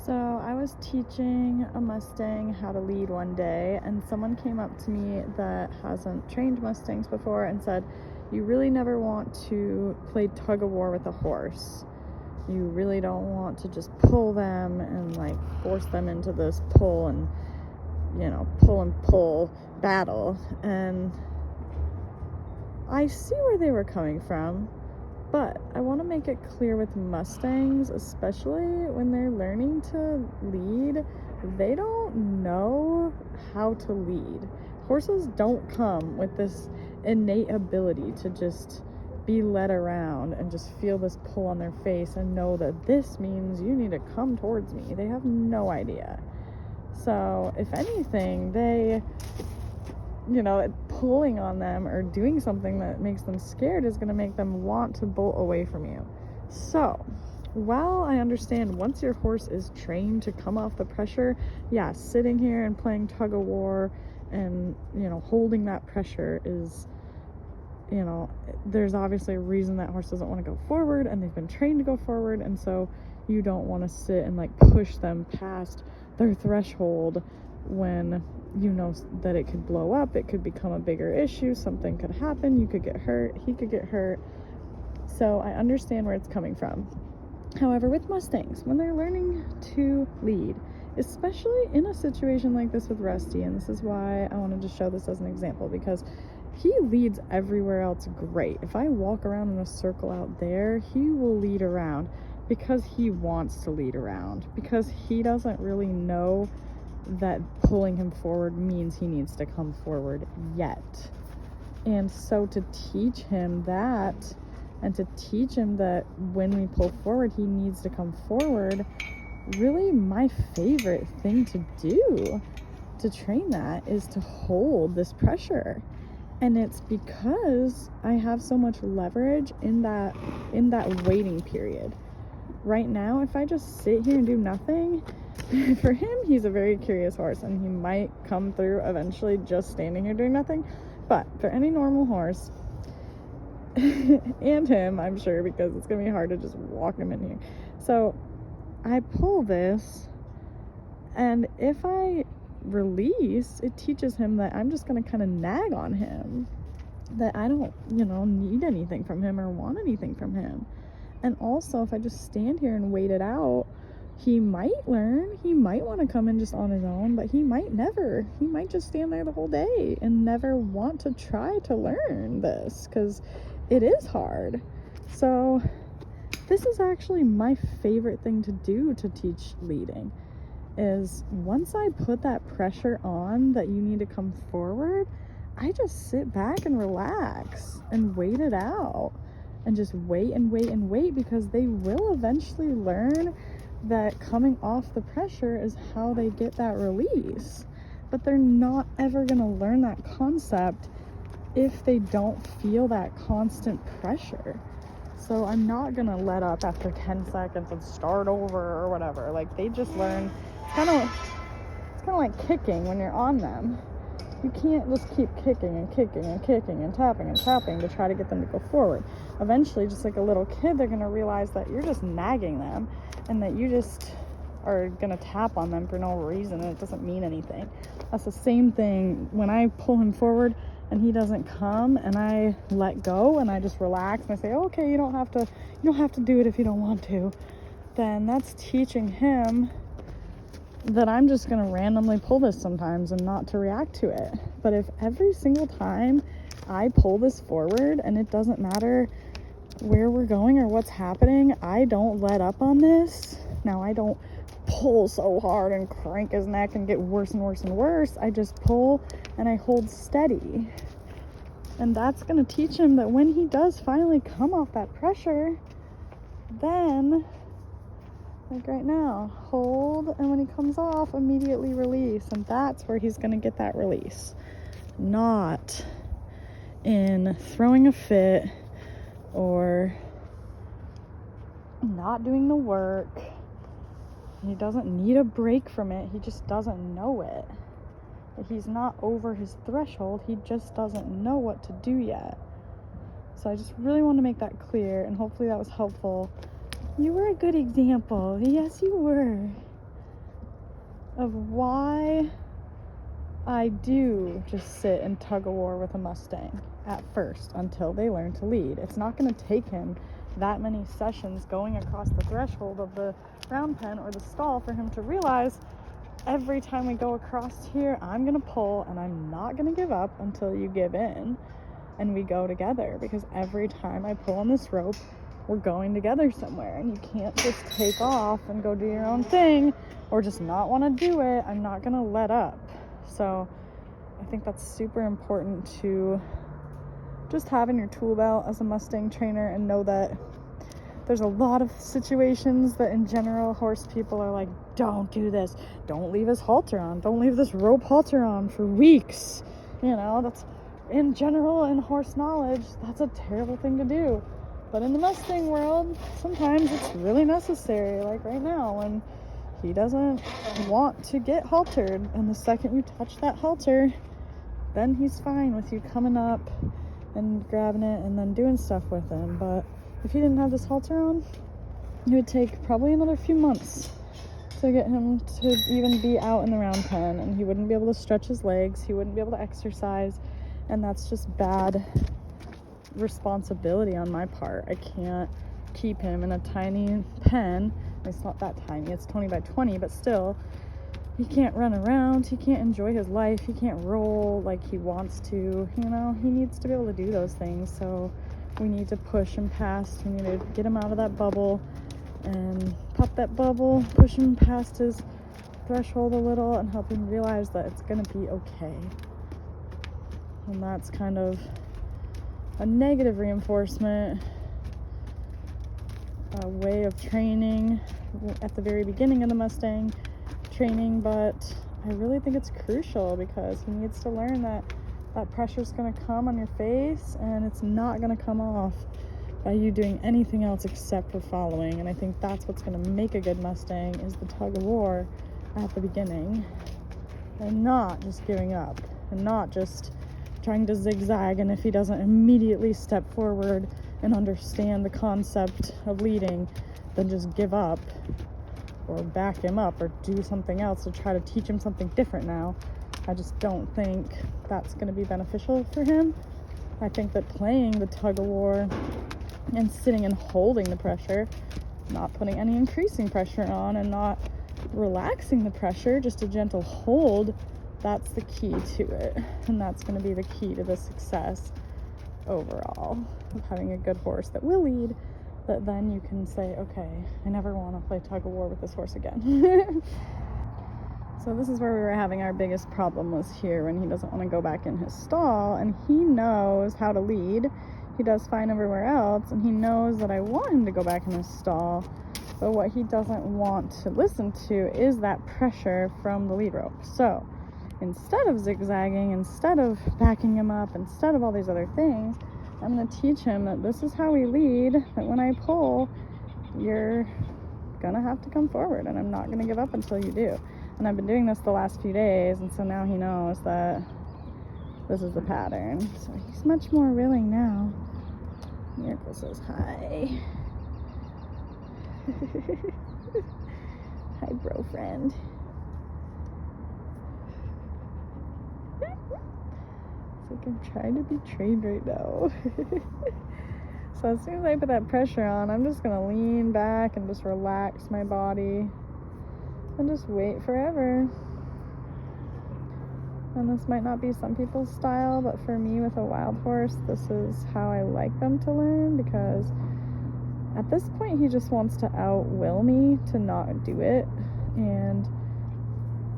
So I was teaching a Mustang how to lead one day, and someone came up to me that hasn't trained Mustangs before and said, "You really never want to play tug-of-war with a horse. You really don't want to just pull them and like force them into this pull and, pull and pull battle." And I see where they were coming from. But I want to make it clear with Mustangs, especially when they're learning to lead, they don't know how to lead. Horses don't come with this innate ability to just be led around and just feel this pull on their face and know that this means you need to come towards me. They have no idea. So if anything, pulling on them or doing something that makes them scared is going to make them want to bolt away from you. So, while I understand once your horse is trained to come off the pressure, yeah, sitting here and playing tug-of-war and, holding that pressure is, there's obviously a reason that horse doesn't want to go forward, and they've been trained to go forward, and so you don't want to sit and push them past their threshold when you know that it could blow up, it could become a bigger issue, something could happen, you could get hurt, he could get hurt. So I understand where it's coming from. However, with Mustangs, when they're learning to lead, especially in a situation like this with Rusty, and this is why I wanted to show this as an example, because he leads everywhere else great. If I walk around in a circle out there, he will lead around because he wants to lead around, because he doesn't really know that pulling him forward means he needs to come forward yet. And so to teach him that, and to teach him that when we pull forward he needs to come forward, really my favorite thing to do to train that is to hold this pressure. And it's because I have so much leverage in that waiting period. Right now, if I just sit here and do nothing, for him, he's a very curious horse, and he might come through eventually just standing here doing nothing. But for any normal horse, and him, I'm sure, because it's going to be hard to just walk him in here. So I pull this, and if I release, it teaches him that I'm just going to kind of nag on him, that I don't, need anything from him or want anything from him. And also, if I just stand here and wait it out, he might learn. He might want to come in just on his own, but he might never. He might just stand there the whole day and never want to try to learn this, because it is hard. So this is actually my favorite thing to do to teach leading, is once I put that pressure on that you need to come forward, I just sit back and relax and wait it out. And just wait and wait and wait, because they will eventually learn that coming off the pressure is how they get that release. But they're not ever going to learn that concept if they don't feel that constant pressure. So I'm not going to let up after 10 seconds and start over or whatever. They just learn. It's kind of like kicking when you're on them. You can't just keep kicking and kicking and kicking and tapping to try to get them to go forward. Eventually, just like a little kid, they're going to realize that you're just nagging them and that you just are going to tap on them for no reason, and it doesn't mean anything. That's the same thing when I pull him forward and he doesn't come, and I let go and I just relax and I say, okay, you don't have to do it if you don't want to. Then that's teaching him that I'm just going to randomly pull this sometimes and not to react to it. But if every single time I pull this forward, and it doesn't matter where we're going or what's happening, I don't let up on this. Now, I don't pull so hard and crank his neck and get worse and worse and worse. I just pull and I hold steady. And that's going to teach him that when he does finally come off that pressure, then, like right now, hold, and when he comes off, immediately release. And that's where he's going to get that release. Not in throwing a fit or not doing the work. He doesn't need a break from it. He just doesn't know it. He's not over his threshold. He just doesn't know what to do yet. So I just really want to make that clear, and hopefully that was helpful. You were a good example. Yes, you were. of why I do just sit and tug-of-war with a Mustang at first until they learn to lead. It's not going to take him that many sessions going across the threshold of the round pen or the stall for him to realize every time we go across here, I'm going to pull and I'm not going to give up until you give in and we go together, because every time I pull on this rope, we're going together somewhere, and you can't just take off and go do your own thing or just not want to do it. I'm not going to let up. So I think that's super important to just have in your tool belt as a Mustang trainer, and know that there's a lot of situations that in general horse people are like, don't do this. Don't leave his halter on. Don't leave this rope halter on for weeks. You know, that's in general in horse knowledge, that's a terrible thing to do. But in the Mustang world, sometimes it's really necessary. Like right now, when he doesn't want to get haltered, and the second you touch that halter, then he's fine with you coming up and grabbing it and then doing stuff with him. But if he didn't have this halter on, it would take probably another few months to get him to even be out in the round pen, and he wouldn't be able to stretch his legs, he wouldn't be able to exercise, and that's just bad responsibility on my part. I can't keep him in a tiny pen. It's not that tiny, it's 20 by 20, but still, he can't run around, he can't enjoy his life, he can't roll like he wants to, you know, he needs to be able to do those things. So we need to push him past, we need to get him out of that bubble and pop that bubble, push him past his threshold a little, and help him realize that it's gonna be okay. And that's kind of a negative reinforcement, a way of training at the very beginning of the Mustang training, but I really think it's crucial, because he needs to learn that that pressure's going to come on your face, and it's not going to come off by you doing anything else except for following. And I think that's what's going to make a good Mustang, is the tug-of-war at the beginning, and not just giving up, and not just trying to zigzag, and if he doesn't immediately step forward and understand the concept of leading, then just give up or back him up or do something else to try to teach him something different now. I just don't think that's going to be beneficial for him. I think that playing the tug-of-war and sitting and holding the pressure, not putting any increasing pressure on and not relaxing the pressure, just a gentle hold, that's the key to it, and that's going to be the key to the success overall of having a good horse that will lead, that then you can say, okay, I never want to play tug-of-war with this horse again. So this is where we were having our biggest problem, was here when he doesn't want to go back in his stall, and he knows how to lead. He does fine everywhere else, and he knows that I want him to go back in his stall, but what he doesn't want to listen to is that pressure from the lead rope. So instead of zigzagging, instead of backing him up, instead of all these other things, I'm going to teach him that this is how we lead, that when I pull, you're going to have to come forward, and I'm not going to give up until you do. And I've been doing this the last few days, and so now he knows that this is the pattern. So he's much more willing now. Miracle says hi. Hi, bro friend. It's like I'm trying to be trained right now. So as soon as I put that pressure on, I'm just gonna lean back and just relax my body and just wait forever. And this might not be some people's style, but for me with a wild horse, this is how I like them to learn, because at this point he just wants to outwill me to not do it, and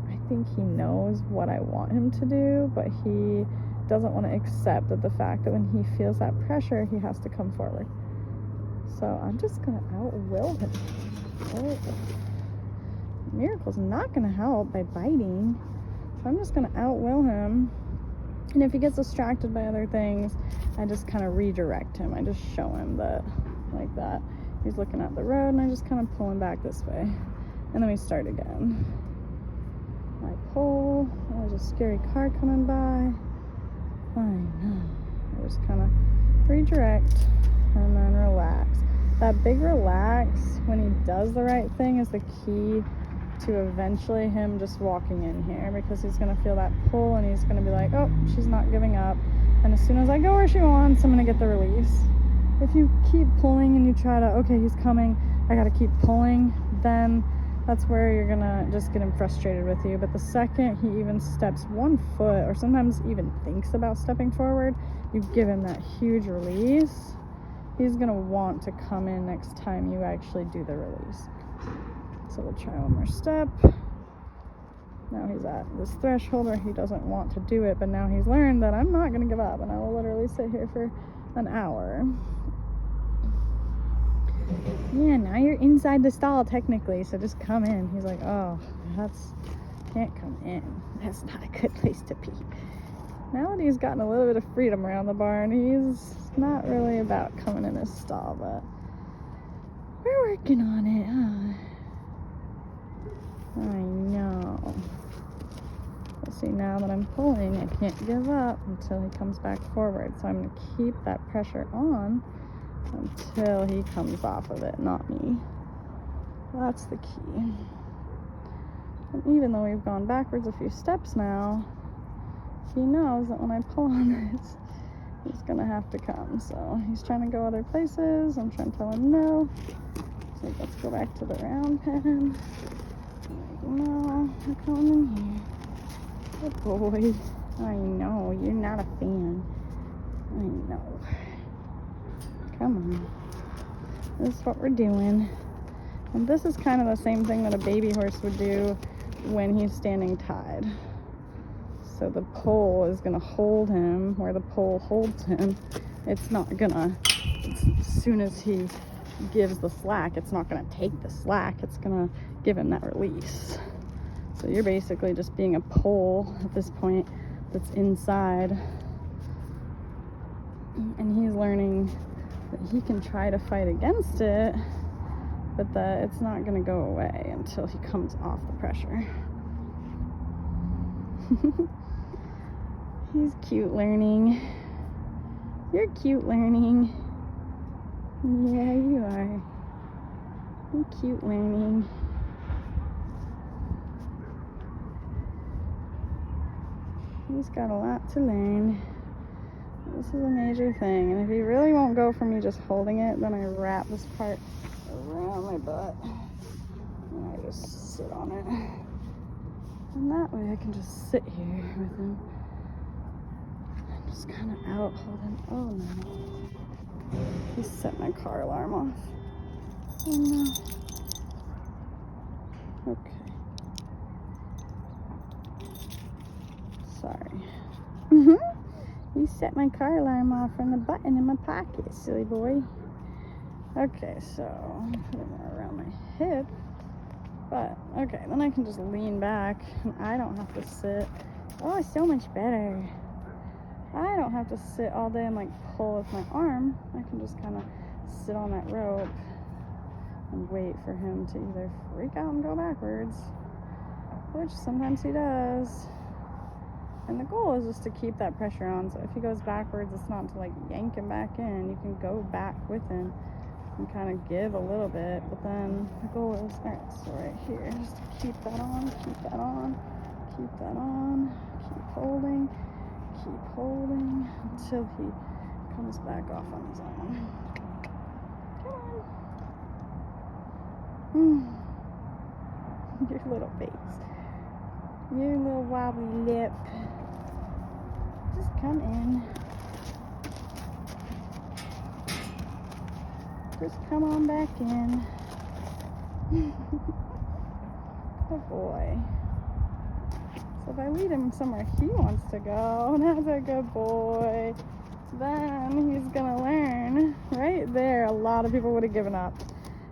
I think he knows what I want him to do, but he doesn't want to accept that the fact that when he feels that pressure, he has to come forward. So I'm just gonna outwill him. Oh. Miracle's not gonna help by biting, so I'm just gonna outwill him. And if he gets distracted by other things, I just kind of redirect him. I just show him that, like that. He's looking at the road, and I just kind of pull him back this way, and then we start again. I pull. There's a scary car coming by. I know. I just kind of redirect and then relax. That big relax when he does the right thing is the key to eventually him just walking in here, because he's going to feel that pull and he's going to be like, oh, she's not giving up. And as soon as I go where she wants, I'm going to get the release. If you keep pulling and you try to, okay, he's coming, I got to keep pulling, then that's where you're going to just get him frustrated with you. But the second he even steps 1 foot, or sometimes even thinks about stepping forward, you give him that huge release, he's going to want to come in next time you actually do the release. So we'll try one more step. Now he's at this threshold where he doesn't want to do it, but now he's learned that I'm not going to give up, and I will literally sit here for an hour. Yeah, now you're inside the stall technically, so just come in. He's like, oh, can't come in. That's not a good place to be. Now that he's gotten a little bit of freedom around the barn, he's not really about coming in his stall, but we're working on it, huh? I know. But see, now that I'm pulling, I can't give up until he comes back forward. So I'm going to keep that pressure on until he comes off of it, not me. That's the key. And even though we've gone backwards a few steps now, he knows that when I pull on this, he's going to have to come. So he's trying to go other places. I'm trying to tell him no. So let's go back to the round pen. No, I'm coming in here. Good boy. I know, you're not a fan. I know. Come on. This is what we're doing. And this is kind of the same thing that a baby horse would do when he's standing tied. So the pole is going to hold him where the pole holds him. It's not going to, as soon as he gives the slack, it's not going to take the slack. It's going to give him that release. So you're basically just being a pole at this point that's inside. And he's learning that he can try to fight against it, but that it's not going to go away until he comes off the pressure. He's cute learning. You're cute learning. Yeah, you are. You're cute learning. He's got a lot to learn. This is a major thing. And if he really won't go for me just holding it, then I wrap this part around my butt. And I just sit on it. And that way I can just sit here with him. I'm just kind of out holding. Oh no. He set my car alarm off. Oh no. Okay. Sorry. You set my car alarm off from the button in my pocket, silly boy. Okay, so put it more around my hip. But okay, then I can just lean back and I don't have to sit. Oh, it's so much better. I don't have to sit all day and like pull with my arm. I can just kind of sit on that rope and wait for him to either freak out and go backwards, which sometimes he does. And the goal is just to keep that pressure on. So if he goes backwards, it's not to like yank him back in. You can go back with him and kind of give a little bit. But then the goal is, all right, so right here, just to keep that on, keep that on, keep that on, keep holding until he comes back off on his own. Come on. Your little face. Your little wobbly lip. Just come in. Just come on back in. Good boy. So if I lead him somewhere he wants to go, that's a good boy. Then he's gonna learn. Right there, a lot of people would have given up.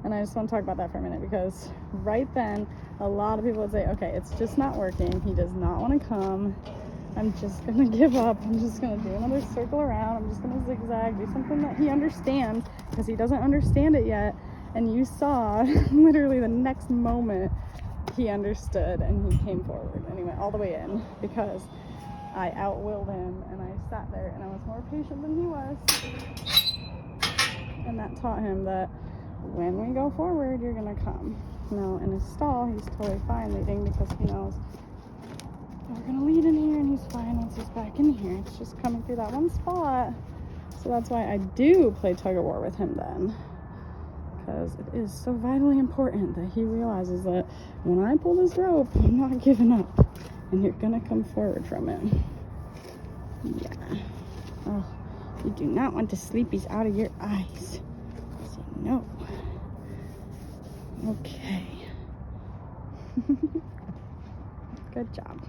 And I just want to talk about that for a minute, because right then, a lot of people would say, okay, it's just not working. He does not want to come. I'm just going to give up. I'm just going to do another circle around. I'm just going to zigzag, do something that he understands, because he doesn't understand it yet. And you saw literally the next moment he understood and he came forward and he went all the way in, because I outwilled him and I sat there and I was more patient than he was. And that taught him that when we go forward, you're going to come. Now in his stall, he's totally fine leading because he knows we're gonna lead in here and he's fine once he's back in here. It's just coming through that one spot. So that's why I do play tug-of-war with him then. Because it is so vitally important that he realizes that when I pull this rope, I'm not giving up. And you're gonna come forward from it. Yeah. Oh, you do not want the sleepies out of your eyes. So no. Okay. Good job.